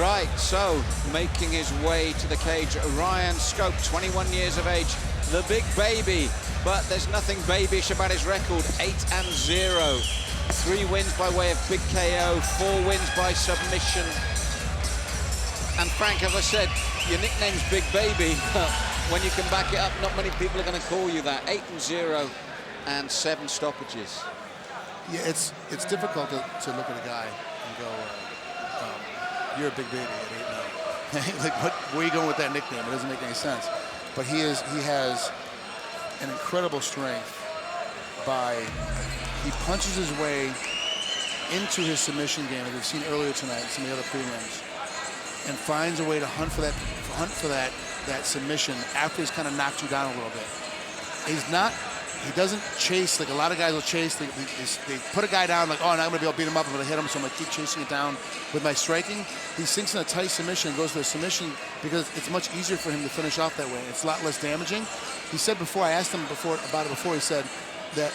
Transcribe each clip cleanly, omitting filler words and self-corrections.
Right, so making his way to the cage, Ryan Scope, 21 years of age, the big baby, but there's nothing babyish about his record, 8-0. 3 wins by way of big KO, 4 wins by submission. And Frank, as I said, your nickname's Big Baby. When you can back it up, not many people are going to call you that. 8-0 and 7 stoppages. Yeah, it's difficult to look at a guy and go, you're a big baby at 8-0. Like, where are you going with that nickname? It doesn't make any sense. But he has an incredible strength he punches his way into his submission game, as we've seen earlier tonight in some of the other prelims, and finds a way to hunt for that submission after he's kind of knocked you down a little bit. He doesn't chase like a lot of guys will chase. They put a guy down like, oh, now I'm gonna be able to beat him up, I'm gonna hit him, so I'm gonna keep chasing it down with my striking. He sinks in a tight submission and goes to a submission because it's much easier for him to finish off that way. It's a lot less damaging. He said before, I asked him about it before, he said that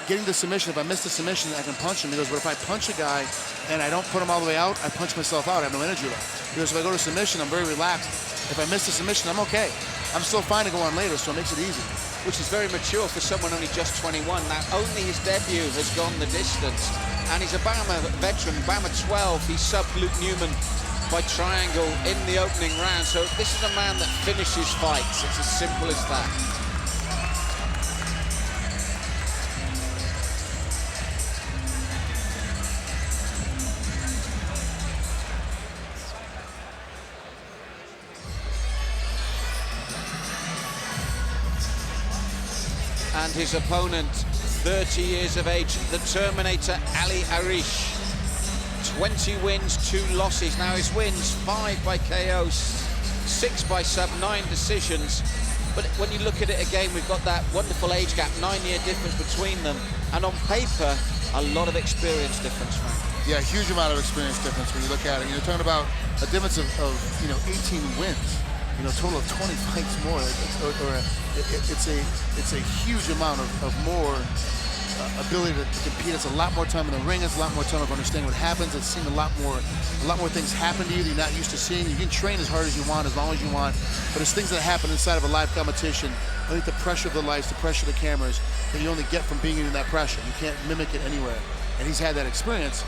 getting the submission, if I miss the submission, I can punch him. He goes, but if I punch a guy and I don't put him all the way out, I punch myself out, I have no energy left. He goes, if I go to submission, I'm very relaxed. If I miss the submission, I'm okay. I'm still fine to go on later, so it makes it easy. Which is very mature for someone only just 21. Now, only his debut has gone the distance, and he's a BAMMA veteran, BAMMA 12. He subbed Luke Newman by triangle in the opening round, so this is a man that finishes fights. It's as simple as that. And his opponent, 30 years of age, the Terminator, Arish. 20 wins, 2 losses. Now his wins, 5 by KO, 6 by sub, 9 decisions. But when you look at it again, we've got that wonderful age gap, 9-year difference between them. And on paper, a lot of experience difference, Frank. Yeah, a huge amount of experience difference when you look at it. You're talking about a difference of 18 wins. Total of 20 fights more. It's a huge amount of more ability to compete. It's a lot more time in the ring. It's a lot more time of understanding what happens. It's seeing a lot more things happen to you that you're not used to seeing. You can train as hard as you want, as long as you want, but it's things that happen inside of a live competition. I think the pressure of the lights, the pressure of the cameras, that you only get from being in that pressure. You can't mimic it anywhere. And he's had that experience.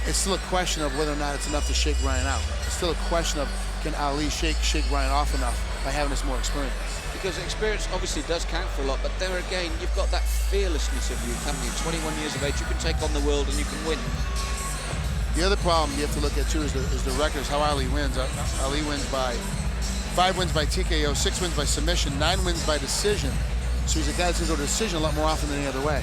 It's still a question of whether or not it's enough to shake Ryan out. It's still a question of, can Ali shake Ryan off enough by having this more experience? Because experience obviously does count for a lot, but there again, you've got that fearlessness of youth, haven't you? 21 years of age, you can take on the world and you can win. The other problem you have to look at too is the records, how Ali wins. Ali wins by 5 wins by TKO, 6 wins by submission, 9 wins by decision. So he's a guy that's going to go to decision a lot more often than any other way.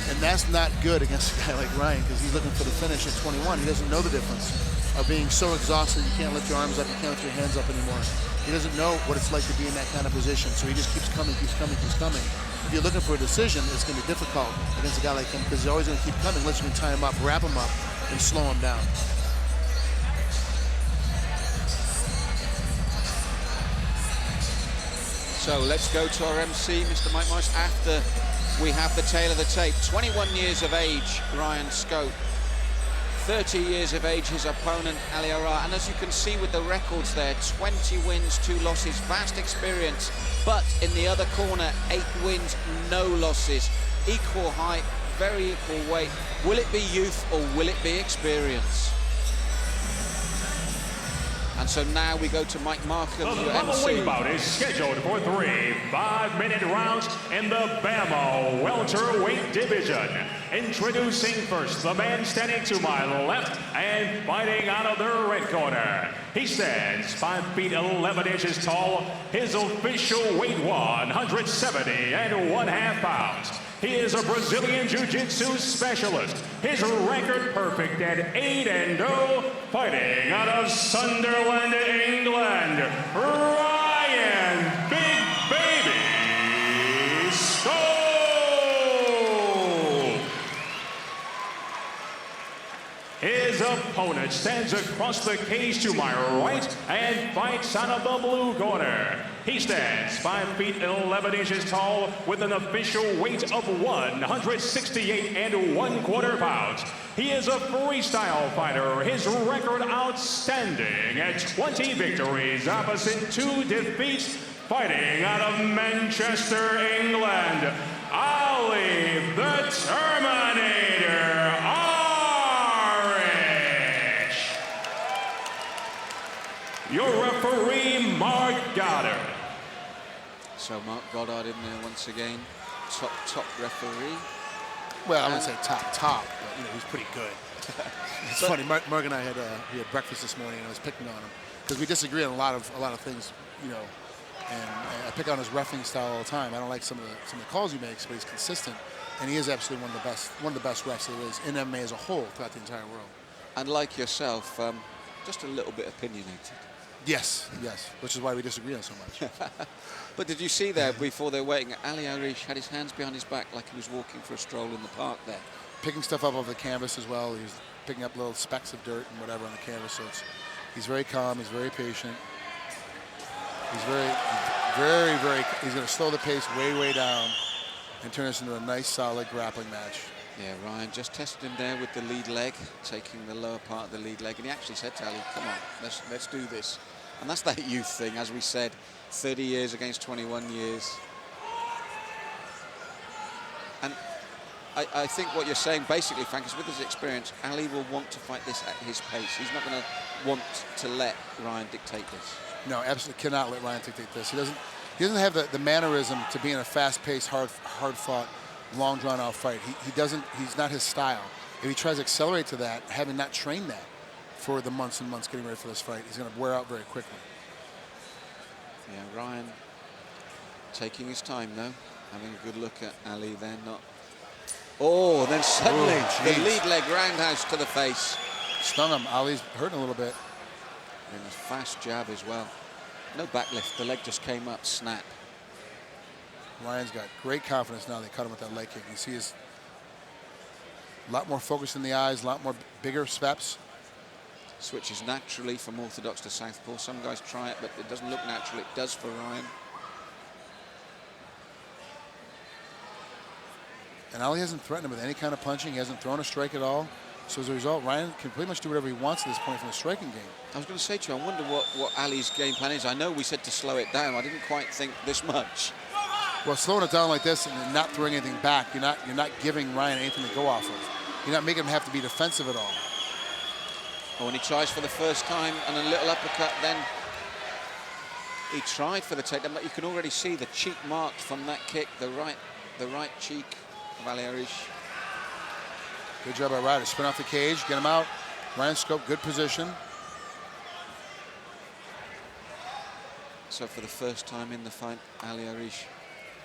And that's not good against a guy like Ryan, because he's looking for the finish at 21. He doesn't know the difference of being so exhausted you can't lift your arms up, you can't lift your hands up anymore. He doesn't know what it's like to be in that kind of position, so he just keeps coming, keeps coming, keeps coming. If you're looking for a decision, it's going to be difficult against a guy like him, because he's always going to keep coming unless you can tie him up, wrap him up, and slow him down. So let's go to our MC, Mr. Mike Morris, after we have the tail of the tape. 21 years of age, Ryan Scope. 30 years of age, his opponent, Ali Ara. And as you can see with the records there, 20 wins, 2 losses, vast experience. But in the other corner, 8 wins, no losses. Equal height, very equal weight. Will it be youth or will it be experience? And so now we go to Mike Markham, The following bout is scheduled for 3 5-minute rounds in the BAMMA welterweight division. Introducing first the man standing to my left and fighting out of the red corner. He stands 5 feet 11 inches tall. His official weight 170.5 pounds. He is a Brazilian Jiu-Jitsu specialist. His record perfect at 8-0, fighting out of Sunderland, England, Ryan Big Baby Scope. His opponent opponent stands across the cage to my right and fights out of the blue corner. He stands 5 feet 11 inches tall with an official weight of 168 1/4 pounds. He is a freestyle fighter. His record outstanding at 20 victories opposite 2 defeats. Fighting out of Manchester, England, Ali the Terminator Arish. Your referee, Mark Goddard. So Mark Goddard in there once again, top referee. Well, I wouldn't say top, but you know, he's pretty good. It's funny. Mark and I had breakfast this morning, and I was picking on him because we disagree on a lot of things, you know. And I pick on his reffing style all the time. I don't like some of the calls he makes, but he's consistent, and he is absolutely one of the best refs there is in MMA as a whole throughout the entire world. And like yourself, just a little bit opinionated. Yes, which is why we disagree on so much. But did you see there before they were waiting? Ali Arish had his hands behind his back like he was walking for a stroll in the park there. Picking stuff up off the canvas as well. He's picking up little specks of dirt and whatever on the canvas. So he's very calm. He's very patient. He's very, he's going to slow the pace way down and turn this into a nice, solid grappling match. Yeah, Ryan just tested him there with the lead leg, taking the lower part of the lead leg. And he actually said to Ali, come on, let's do this. And that's that youth thing, as we said, 30 years against 21 years. And I think what you're saying, basically, Frank, is with his experience, Ali will want to fight this at his pace. He's not going to want to let Ryan dictate this. No, absolutely cannot let Ryan dictate this. He doesn't have the mannerism to be in a fast-paced, hard-fought, long, drawn-out fight. He's not his style. If he tries to accelerate to that, having not trained that for the months and months getting ready for this fight, he's going to wear out very quickly. Yeah, Ryan taking his time, though. Having a good look at Ali then, not... Oh, then suddenly the lead leg roundhouse to the face. Stung him. Ali's hurting a little bit. And a fast jab as well. No backlift, the leg just came up, snap. Ryan's got great confidence now. They cut him with that leg kick. You see his a lot more focus in the eyes, a lot more bigger steps. Switches naturally from orthodox to southpaw. Some guys try it, but it doesn't look natural. It does for Ryan. And Ali hasn't threatened him with any kind of punching. He hasn't thrown a strike at all. So as a result, Ryan can pretty much do whatever he wants at this point from the striking game. I was going to say to you, I wonder what Ali's game plan is. I know we said to slow it down. I didn't quite think this much. Well, slowing it down like this and not throwing anything back, you're not giving Ryan anything to go off of. You're not making him have to be defensive at all. Oh, when he tries for the first time and a little uppercut, then he tried for the takedown, but you can already see the cheek marked from that kick, the right cheek of Ali Arish. Good job by Ryder. Spin off the cage, get him out. Ryan Scope, good position. So for the first time in the fight, Ali Arish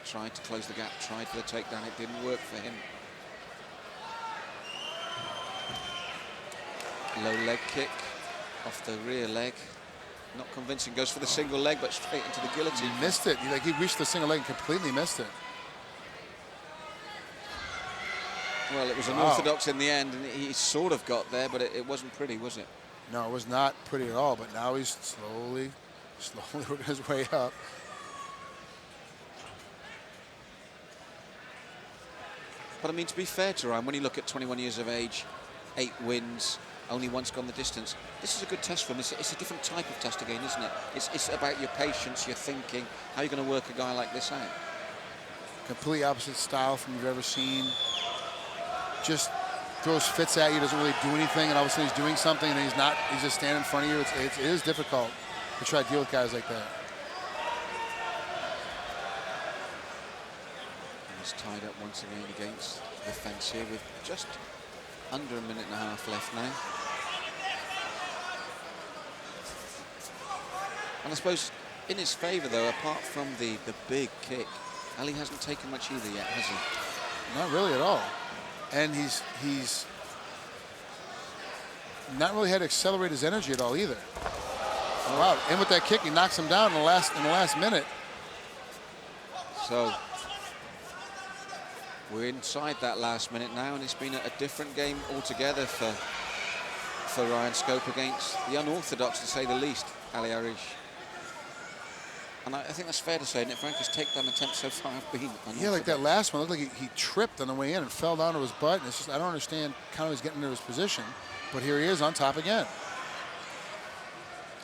tried to close the gap, tried for the takedown. It didn't work for him. Low leg kick off the rear leg. Not convincing. Goes for the single leg, but straight into the guillotine. He missed it. He reached the single leg and completely missed it. Well, it was unorthodox in the end, and he sort of got there, but it wasn't pretty, was it? No, it was not pretty at all, but now he's slowly working his way up. But I mean, to be fair to Ryan, when you look at 21 years of age, 8 wins, only once gone the distance, this is a good test for him. It's a different type of test again, isn't it? It's about your patience, your thinking, how you're going to work a guy like this out. Completely opposite style from you've ever seen. Just throws fits at you, doesn't really do anything, and all of a sudden he's doing something, and he's just standing in front of you. It is difficult to try to deal with guys like that. And he's tied up once again against the fence here with just under a minute and a half left now. And I suppose in his favour, though, apart from the big kick, Ali hasn't taken much either yet, has he? Not really at all. And he's not really had to accelerate his energy at all either. Oh, wow, and with that kick, he knocks him down in the last minute. So we're inside that last minute now, and it's been a different game altogether for for Ryan Scope against the unorthodox, to say the least, Ali Arish. And I think that's fair to say, isn't it, Frank? His takedown attempts so far have been unorthodox. Yeah, like that last one, looked like he tripped on the way in and fell down to his butt. And it's just, I don't understand kind of he's getting into his position. But here he is on top again.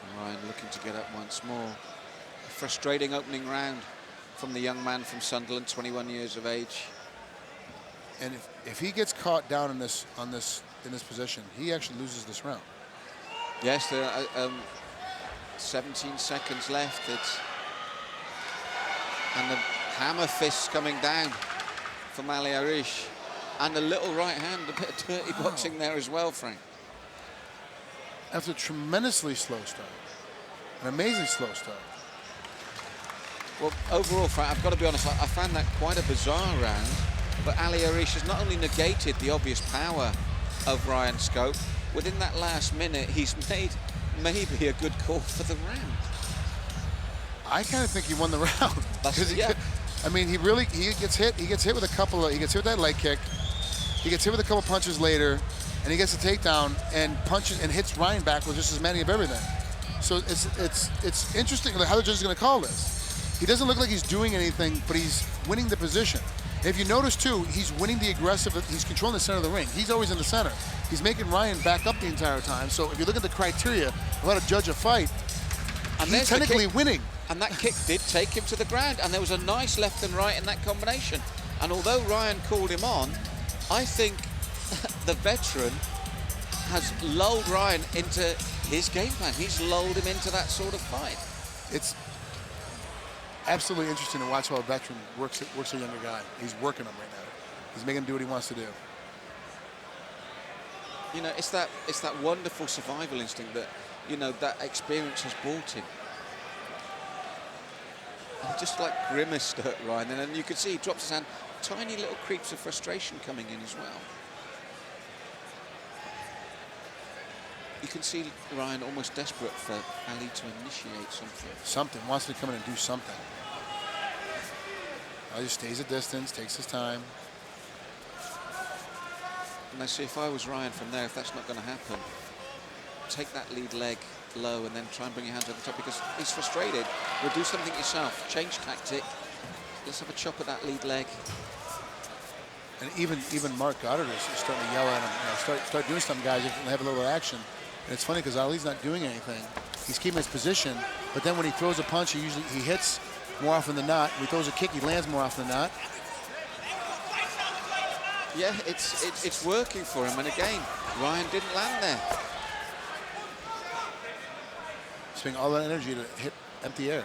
And Ryan looking to get up once more. A frustrating opening round from the young man from Sunderland, 21 years of age. And if he gets caught down in this position, he actually loses this round. Yes, there are 17 seconds left. And the hammer fists coming down from Ali Arish. And a little right hand, a bit of dirty boxing there as well, Frank. After a tremendously slow start, an amazing slow start. Well, overall, Frank, I've got to be honest, I found that quite a bizarre round. But Ali Arish has not only negated the obvious power of Ryan Scope, within that last minute, he's made maybe a good call for the round. I kind of think he won the round. Yeah. I mean, he gets hit. He gets hit with he gets hit with that leg kick. He gets hit with a couple punches later, and he gets a takedown and punches and hits Ryan back with just as many of everything. So it's interesting how the judge is going to call this. He doesn't look like he's doing anything, but he's winning the position. And if you notice too, he's winning the aggressive. He's controlling the center of the ring. He's always in the center. He's making Ryan back up the entire time. So if you look at the criteria of how to judge a fight, and he's technically winning. And that kick did take him to the ground, and there was a nice left and right in that combination. And although Ryan called him on, I think the veteran has lulled Ryan into his game plan. He's lulled him into that sort of fight. It's absolutely interesting to watch how a veteran works a younger guy. He's working him right now. He's making him do what he wants to do. You know, it's that wonderful survival instinct that, you know, that experience has brought him. And he just like grimaced at Ryan, and then you could see he drops his hand. Tiny little creeps of frustration coming in as well. You can see Ryan almost desperate for Ali to initiate something. Wants to come in and do something. Ali just stays a distance, takes his time. And I see, if I was Ryan from there, if that's not going to happen, take that lead leg low and then try and bring your hands over the top, because he's frustrated. Well, do something yourself. Change tactic. Let's have a chop at that lead leg. And even Mark Goddard is starting to yell at him. You know, start doing something, guys. You have a little action. And it's funny because Ali's not doing anything. He's keeping his position, but then when he throws a punch, he hits more often than not. When he throws a kick, he lands more often than not. Yeah, it's working for him. And again, Ryan didn't land there. Spending all that energy to hit empty air.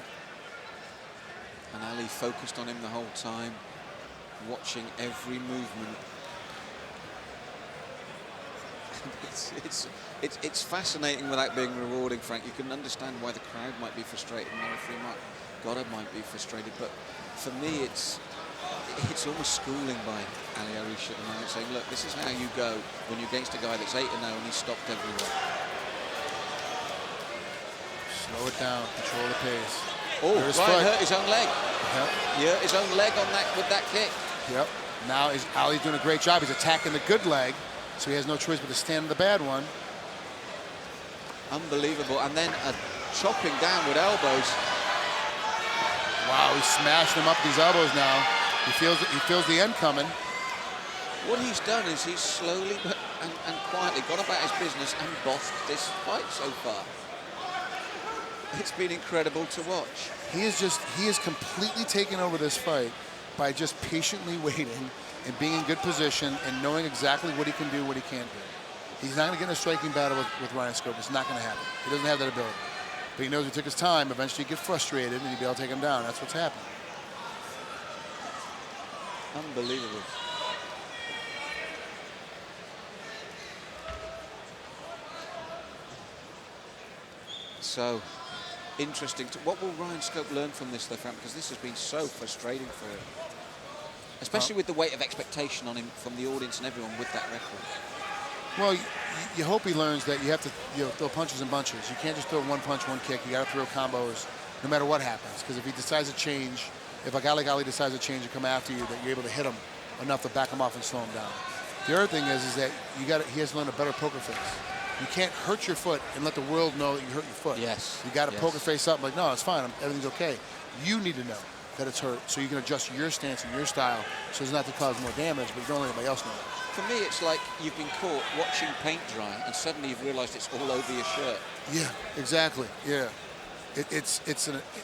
And Ali focused on him the whole time, watching every movement. It's fascinating without being rewarding, Frank. You can understand why the crowd might be frustrated and the referee Goddard might be frustrated, but for me it's almost schooling by Ali Arish at the moment, saying, look, this is how you go when you're against a guy that's 8-0 and he's stopped everywhere. Slow it down, control the pace. Oh, Ryan hurt his own leg. Yep. He hurt his own leg on that with that kick. Yep. Now Ali's doing a great job. He's attacking the good leg, so he has no choice but to stand on the bad one. Unbelievable. And then a chopping down with elbows. Wow, he's smashed him up with these elbows now. He feels the end coming. What he's done is he's slowly and quietly gone about his business and bossed this fight so far. It's been incredible to watch. He is completely taken over this fight by just patiently waiting and being in good position and knowing exactly what he can do, what he can't do. He's not going to get in a striking battle with Ryan Scope. It's not going to happen. He doesn't have that ability. But he knows if he took his time, eventually he'd get frustrated and he'd be able to take him down. That's what's happened. Unbelievable. So interesting. What will Ryan Scope learn from this, though, Frank? Because this has been so frustrating for him, especially with the weight of expectation on him from the audience and everyone with that record. Well, you hope he learns that you have to throw punches and bunches. You can't just throw one punch, one kick. You got to throw combos no matter what happens. Because if he decides to change, if a guy like Ali decides to change and come after you, that you're able to hit him enough to back him off and slow him down. The other thing is that he has to learn a better poker face. You can't hurt your foot and let the world know that you hurt your foot. Yes. You got to poke your face up like, no, it's fine. Everything's okay. You need to know that it's hurt so you can adjust your stance and your style so it's not to cause more damage, but you don't let anybody else know that. For me, it's like you've been caught watching paint dry and suddenly you've realized it's all over your shirt. Yeah, exactly. Yeah. It's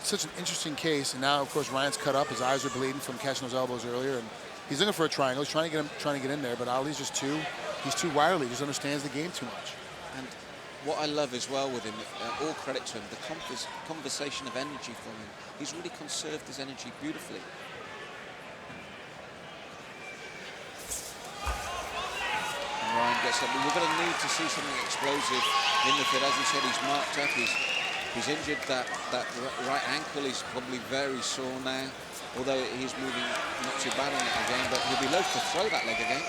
such an interesting case. And now, of course, Ryan's cut up. His eyes are bleeding from catching those elbows earlier. And he's looking for a triangle. He's trying to get in there, but Ali's just he's too wily. He just understands the game too much. And what I love as well with him, all credit to him, the conversation of energy from him. He's really conserved his energy beautifully. And Ryan gets up. We're going to need to see something explosive in the field. As you said, he's marked up. He's injured that right ankle. He's probably very sore now, although he's moving not too bad on it again, but he'll be loath to throw that leg again.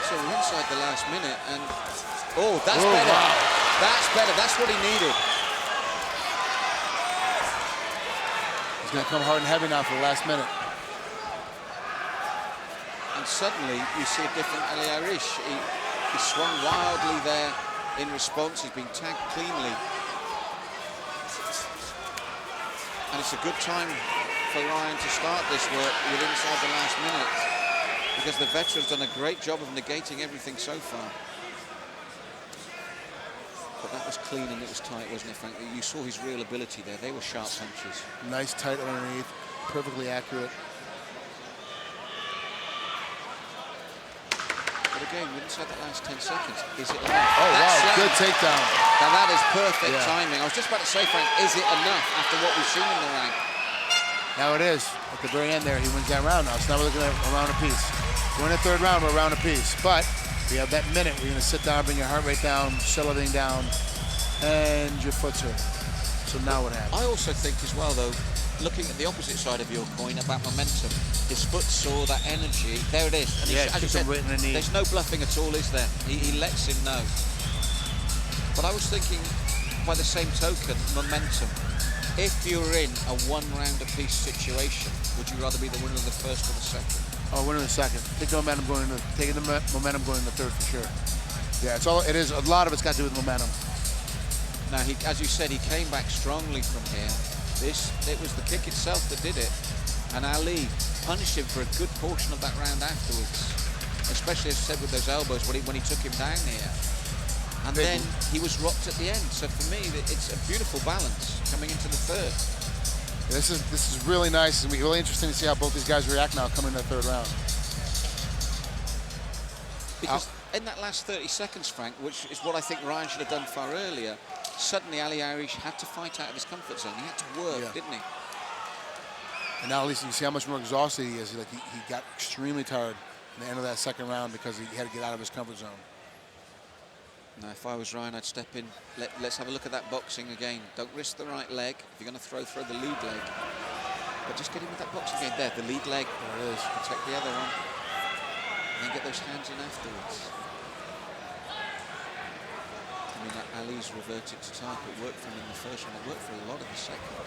So we're inside the last minute, and that's better. Wow. That's better. That's what he needed. He's going to come hard and heavy now for the last minute. And suddenly you see a different Arish. He swung wildly there in response. He's been tagged cleanly. And it's a good time for Ryan to start this work with inside the last minute, because the veteran's done a great job of negating everything so far. But that was clean and it was tight, wasn't it, Frank? You saw his real ability there. They were sharp punches. Nice tight underneath, perfectly accurate. But again, inside that last 10 seconds, is it enough? Oh, wow, good takedown. Now that is perfect timing. I was just about to say, Frank, is it enough after what we've seen in the round? Now it is. At the very end there, he wins that round now. So now we're looking at a round apiece. We're in the third round, we're a round apiece. But we have that minute where you're going to sit down, bring your heart rate down, settle everything down, and your foot's hurt. So now what happens? I also think as well, though, looking at the opposite side of your coin about momentum, his foot saw that energy. There it is. And as you said, right in the knee. There's no bluffing at all, is there? He lets him know. But I was thinking, by the same token, momentum. If you're in a one-round apiece situation, would you rather be the winner of the first or the second? Oh, winner of the second. Taking the momentum going in the third for sure. Yeah, it is. A lot of it's got to do with momentum. Now, as you said, he came back strongly from here. It was the kick itself that did it, and Ali punished him for a good portion of that round afterwards, especially, as I said, with those elbows when he took him down here. And then he was rocked at the end. So for me, it's a beautiful balance coming into the third. This is really nice. It's going to be really interesting to see how both these guys react now coming in the third round. Because in that last 30 seconds, Frank, which is what I think Ryan should have done far earlier, suddenly Ali Arish had to fight out of his comfort zone. He had to work, didn't he? And now at least you see how much more exhausted he is. He got extremely tired at the end of that second round because he had to get out of his comfort zone. Now, if I was Ryan, I'd step in. Let's have a look at that boxing again. Don't risk the right leg. If you're going to throw the lead leg. But just get in with that boxing game there. The lead leg. There it is. Protect the other one. And then get those hands in afterwards. I mean, Ali's reverted to type. It worked for him in the first one. It worked for a lot of the second.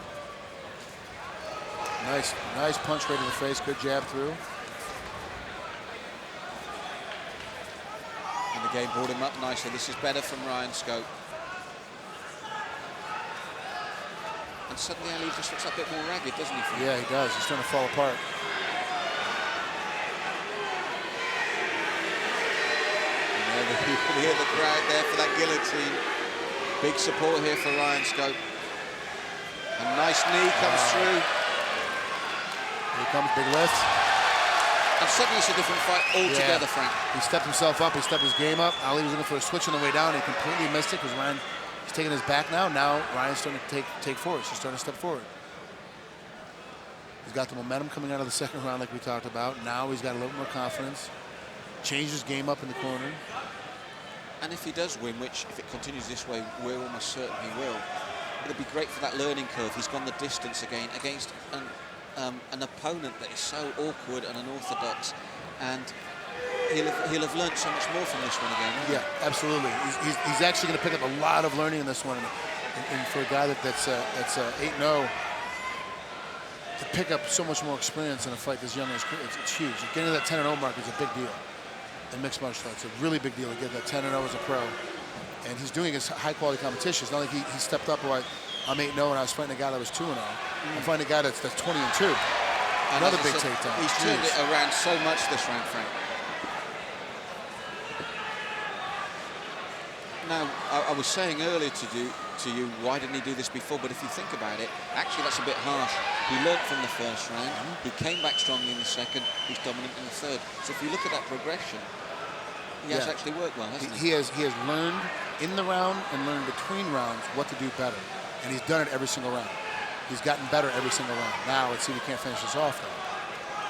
Nice punch right to the face. Good jab through. And the game brought him up nicely. This is better from Ryan Scope. And suddenly Ali just looks a bit more ragged, doesn't he? Yeah, he does. He's starting to fall apart. And you can hear the crowd there for that guillotine. Big support here for Ryan Scope. A nice knee comes through. Here comes, big lift. And suddenly it's a different fight altogether, Frank. He stepped himself up, he stepped his game up. Ali was looking for a switch on the way down. He completely missed it because Ryan is taking his back now. Now Ryan's starting to take forward. He's starting to step forward. He's got the momentum coming out of the second round like we talked about. Now he's got a little more confidence. Changed his game up in the corner. And if he does win, which if it continues this way, we're almost certain he will, it'll be great for that learning curve. He's gone the distance again against an opponent that is so awkward and unorthodox, and he'll have learned so much more from this one again. Yeah, absolutely. He's actually going to pick up a lot of learning in this one, and for a guy that's 8-0 to pick up so much more experience in a fight this young, it's huge. Getting to that 10-0 mark is a big deal. in mixed martial arts. It's a really big deal to get that 10-0 as a pro. And he's doing his high-quality competition. It's not like he stepped up like, I'm 8-0 and I was fighting a guy that was 2-0. I'm fighting a guy that's 20-2. Another big takedown. He's turned it around so much this round, Frank. Now, I was saying earlier to you, why didn't he do this before? But if you think about it, actually that's a bit harsh. He learnt from the first round. He came back strongly in the second. He's dominant in the third. So if you look at that progression, he has actually worked well, hasn't he? He has learned in the round and learned between rounds what to do better. And he's done it every single round. He's gotten better every single round. Now, let's see if he can't finish this off, though.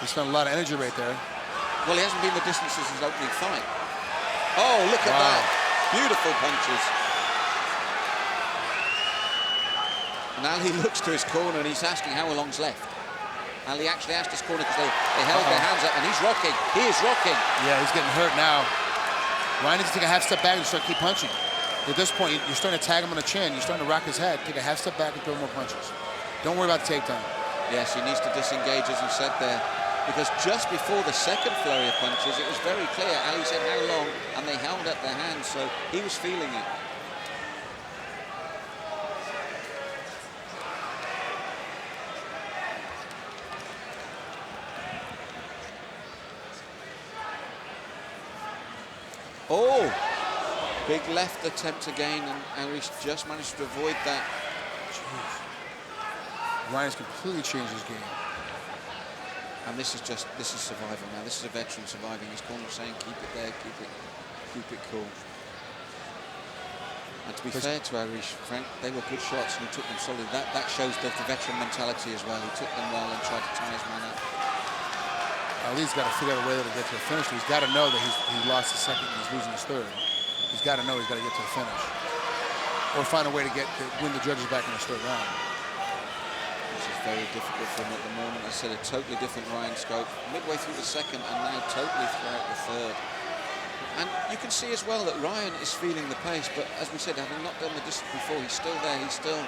He spent a lot of energy right there. Well, he hasn't been the distance since his opening fight. Oh, look at that. Beautiful punches. And Ali looks to his corner and he's asking how long's left. Ali actually asked his corner because they held their hands up and he's rocking. He is rocking. Yeah, he's getting hurt now. Ryan needs to take a half step back and start keep punching. At this point, you're starting to tag him on the chin. You're starting to rock his head. Take a half step back and throw more punches. Don't worry about the takedown. Yes, he needs to disengage, as you said there. Because just before the second flurry of punches, it was very clear. Ali said how long, and they held up their hands, so he was feeling it. Oh! Big left attempt again, and Arish just managed to avoid that. Jeez. Ryan's completely changed his game. And this is survival now. This is a veteran surviving. His corner saying, keep it there, keep it cool. And to be fair to Arish, Frank, they were good shots and he took them solid. That shows the veteran mentality as well. He took them well and tried to tie his man up. Ali's got to figure out a way to get to a finish. He's got to know that he lost his second and he's losing his third. He's got to know he's got to get to a finish. Or find a way to win the judges back in the third round. This is very difficult for him at the moment. I said a totally different Ryan Scope. Midway through the second and now totally throughout the third. And you can see as well that Ryan is feeling the pace, but as we said, having not done the distance before, he's still there. He's still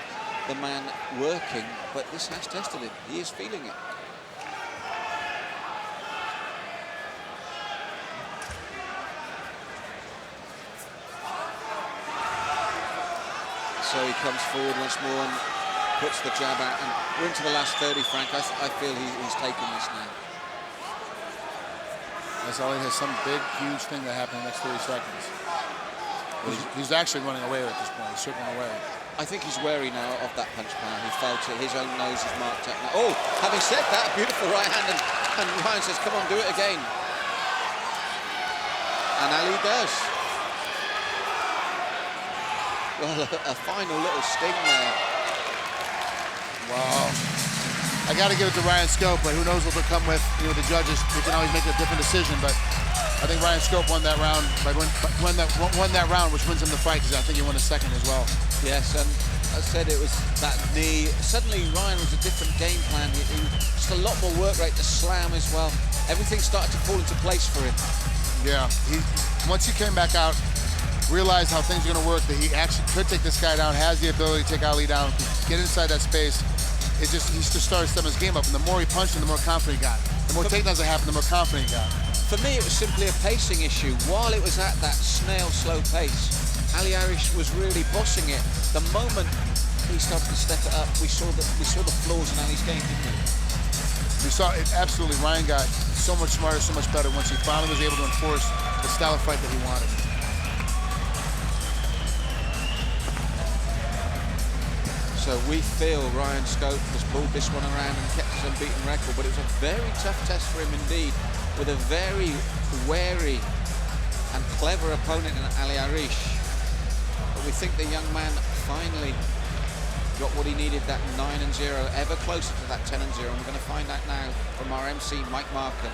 the man working, but this has tested him. He is feeling it. So he comes forward once more and puts the jab out, and we're into the last 30, Frank. I feel he's taken this now. As Ali has some big, huge thing that happened in the next 30 seconds. He's actually running away at this point. He's circling away. I think he's wary now of that punch power. He felt it. His own nose is marked up now. Oh, having said that, beautiful right hand, and Ryan says, come on, do it again. And Ali does. Well, a final little sting there. Wow. I got to give it to Ryan Scope, but who knows what they'll come with. You know, the judges, they can always make a different decision, but I think Ryan Scope won that round, won that round, which wins him the fight, because I think he won the second as well. Yes, and I said it was that knee. Suddenly, Ryan was a different game plan. Just a lot more work rate to slam as well. Everything started to fall into place for him. Yeah, once he came back out, realized how things are going to work, that he actually could take this guy down, has the ability to take Ali down, get inside that space. He just started stepping his game up, and the more he punched him, the more confident he got. The more takedowns that happened, the more confident he got. For me, it was simply a pacing issue. While it was at that snail slow pace, Ali Arish was really bossing it. The moment he started to step it up, we saw the flaws in Ali's game, didn't we? We saw it absolutely. Ryan got so much smarter, so much better once he finally was able to enforce the style of fight that he wanted. So we feel Ryan Scope has pulled this one around and kept his unbeaten record, but it was a very tough test for him indeed, with a very wary and clever opponent in Ali Arish. But we think the young man finally got what he needed, that 9-0, ever closer to that 10-0, and we're going to find out now from our MC, Mike Markham.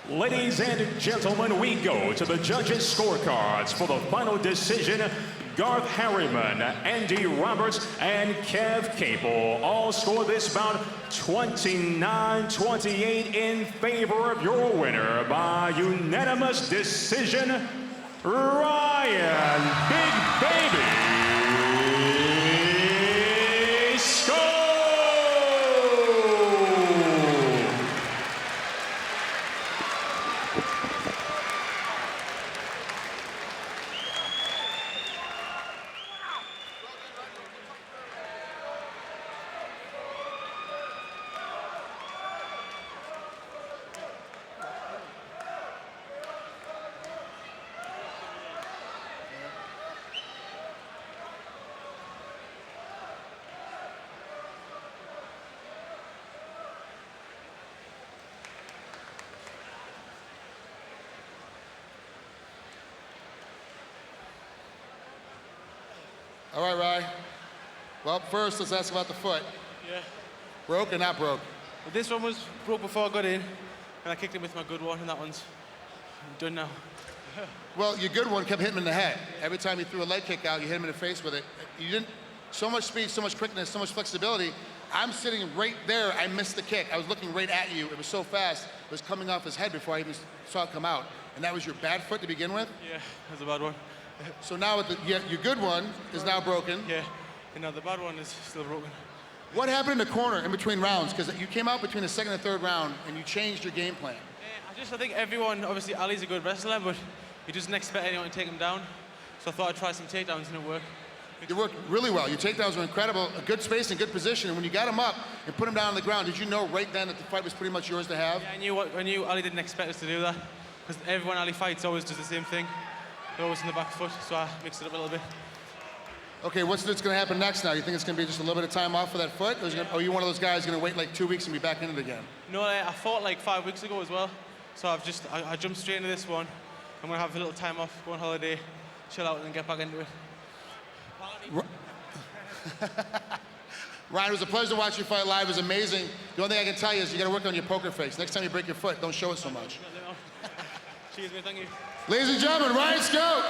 Ladies and gentlemen, we go to the judges' scorecards for the final decision. Garth Harriman, Andy Roberts, and Kev Capel all score this bout 29-28 in favor of your winner by unanimous decision, Ryan Big Baby Scope. All right, Ryan. Well, first, let's ask about the foot. Yeah. Broke or not broke? Well, this one was broke before I got in, and I kicked it with my good one, and that one's done now. Well, your good one kept hitting him in the head. Every time you threw a leg kick out, you hit him in the face with it. You didn't, so much speed, so much quickness, so much flexibility. I'm sitting right there, I missed the kick. I was looking right at you. It was so fast, it was coming off his head before I even saw it come out. And that was your bad foot to begin with? Yeah, that's a bad one. So now with your good one is now broken. Yeah, and now the bad one is still broken. What happened in the corner in between rounds? Because you came out between the second and third round and you changed your game plan. I think everyone, obviously Ali's a good wrestler, but he doesn't expect anyone to take him down. So I thought I'd try some takedowns and it worked. It worked really well. Your takedowns were incredible, a good space and good position. And when you got him up and put him down on the ground, did you know right then that the fight was pretty much yours to have? Yeah, I knew Ali didn't expect us to do that, because everyone Ali fights always does the same thing. They're always in the back foot, so I mixed it up a little bit. Okay, what's going to happen next now? You think it's going to be just a little bit of time off for that foot? Or are you one of those guys going to wait like 2 weeks and be back in it again? No, I fought like 5 weeks ago as well. So I jumped straight into this one. I'm going to have a little time off, go on holiday, chill out, and then get back into it. Ryan, it was a pleasure to watch you fight live. It was amazing. The only thing I can tell you is you got to work on your poker face. Next time you break your foot, don't show it so much. Cheers, mate, thank you. Ladies and gentlemen, Ryan Scope.